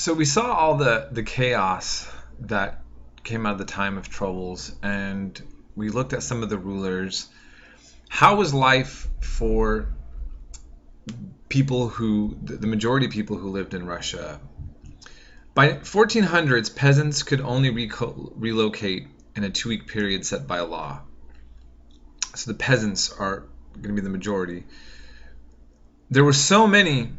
So we saw all the chaos that came out of the time of troubles, and we looked at some of the rulers. How was life for people who, the majority of people who lived in Russia? By 1400s, peasants could only relocate in a 2-week period set by law. So the peasants are going to be the majority. There were so many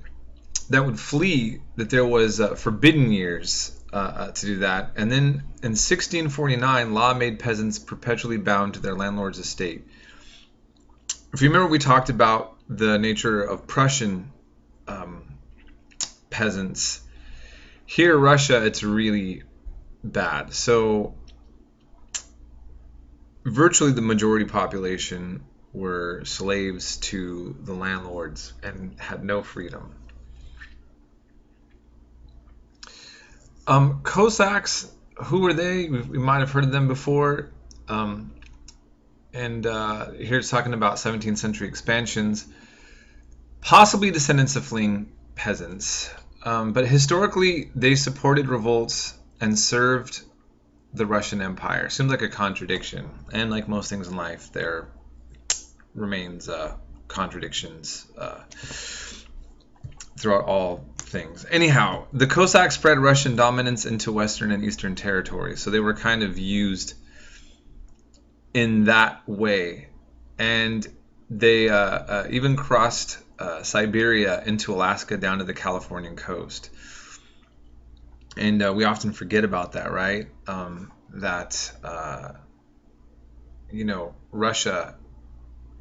that would flee that there was forbidden years to do that. And then in 1649, law made peasants perpetually bound to their landlord's estate. If you remember, we talked about the nature of Prussian peasants. Here, Russia, it's really bad. So virtually the majority population were slaves to the landlords and had no freedom. Cossacks, who were they? We might have heard of them before. And here it's talking about 17th century expansions, possibly descendants of fleeing peasants. But historically, they supported revolts and served the Russian Empire. Seems like a contradiction. And like most things in life, there remains contradictions throughout all things. Anyhow, the Cossacks spread Russian dominance into Western and Eastern territories. So they were kind of used in that way. And they even crossed Siberia into Alaska down to the Californian coast. And we often forget about that, right? Russia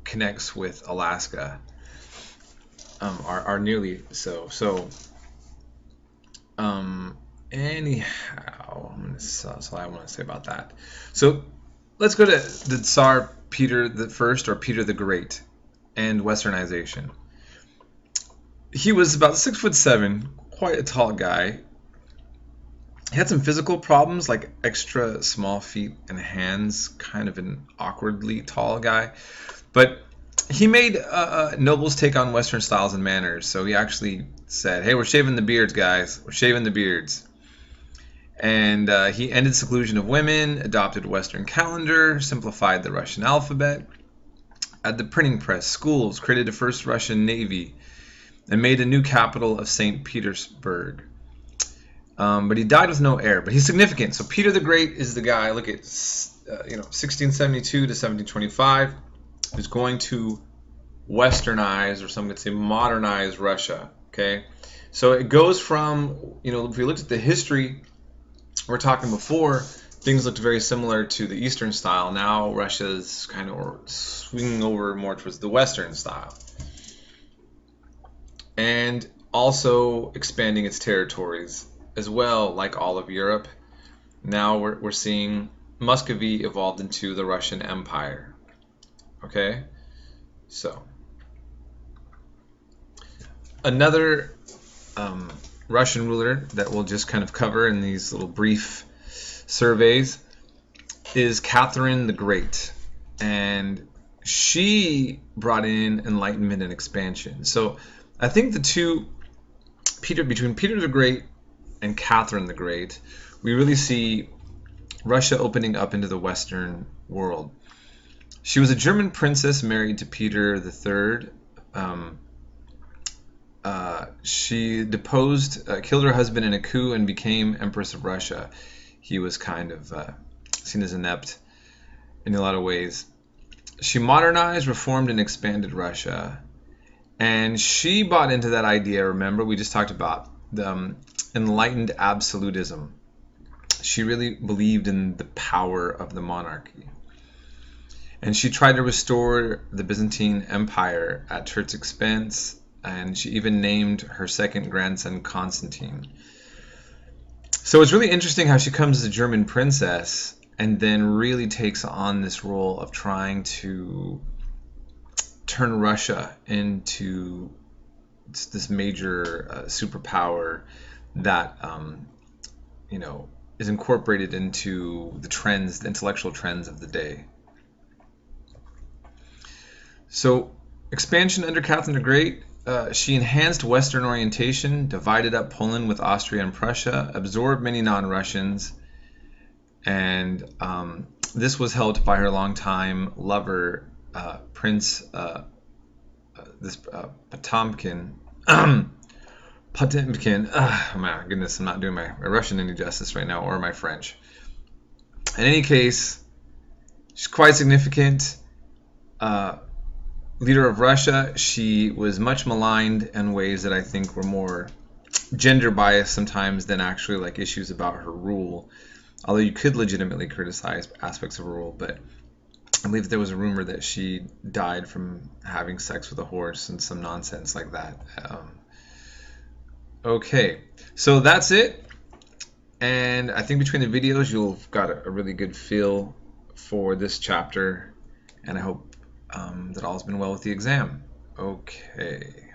connects with Alaska, are nearly so. So, anyhow, that's all I want to say about that. So, let's go to the Tsar Peter the First, or Peter the Great, and Westernization. He was about 6'7", quite a tall guy. He had some physical problems, like extra small feet and hands, kind of an awkwardly tall guy. But he made nobles take on Western styles and manners. So he actually said, hey, we're shaving the beards, guys. We're shaving the beards. And he ended seclusion of women, adopted Western calendar, simplified the Russian alphabet, added the printing press, schools, created the first Russian navy, and made a new capital of St. Petersburg. But he died with no heir. But he's significant. So Peter the Great is the guy. Look at 1672 to 1725, who's going to westernize, or some would say modernize, Russia. Okay, so it goes from, if we looked at the history we're talking before, things looked very similar to the Eastern style. Now Russia's kind of swinging over more towards the Western style, and also expanding its territories as well, like all of Europe. Now we're seeing Muscovy evolved into the Russian Empire. Okay, so another Russian ruler that we'll just kind of cover in these little brief surveys is Catherine the Great, and she brought in enlightenment and expansion. So I think the two, between Peter the Great and Catherine the Great, we really see Russia opening up into the Western world. She was a German princess married to Peter III. She killed her husband in a coup, and became Empress of Russia. He was kind of seen as inept in a lot of ways. She modernized, reformed, and expanded Russia. And she bought into that idea, remember, we just talked about the enlightened absolutism. She really believed in the power of the monarchy. And she tried to restore the Byzantine Empire at her expense, and she even named her second grandson Constantine. So it's really interesting how she comes as a German princess and then really takes on this role of trying to turn Russia into this major superpower that is incorporated into the trends, the intellectual trends of the day. So expansion under Catherine the Great She enhanced Western orientation, divided up Poland with Austria and Prussia, absorbed many non-Russians, and this was helped by her longtime lover, Prince Potemkin. Potemkin. Oh my goodness, I'm not doing my Russian any justice right now, or my French. In any case, she's quite significant. Leader of Russia. She was much maligned in ways that I think were more gender biased sometimes than actually like issues about her rule. Although you could legitimately criticize aspects of her rule, but I believe there was a rumor that she died from having sex with a horse and some nonsense like that. Okay, so that's it. And I think between the videos, you've got a really good feel for this chapter. And I hope that all's been well with the exam. Okay.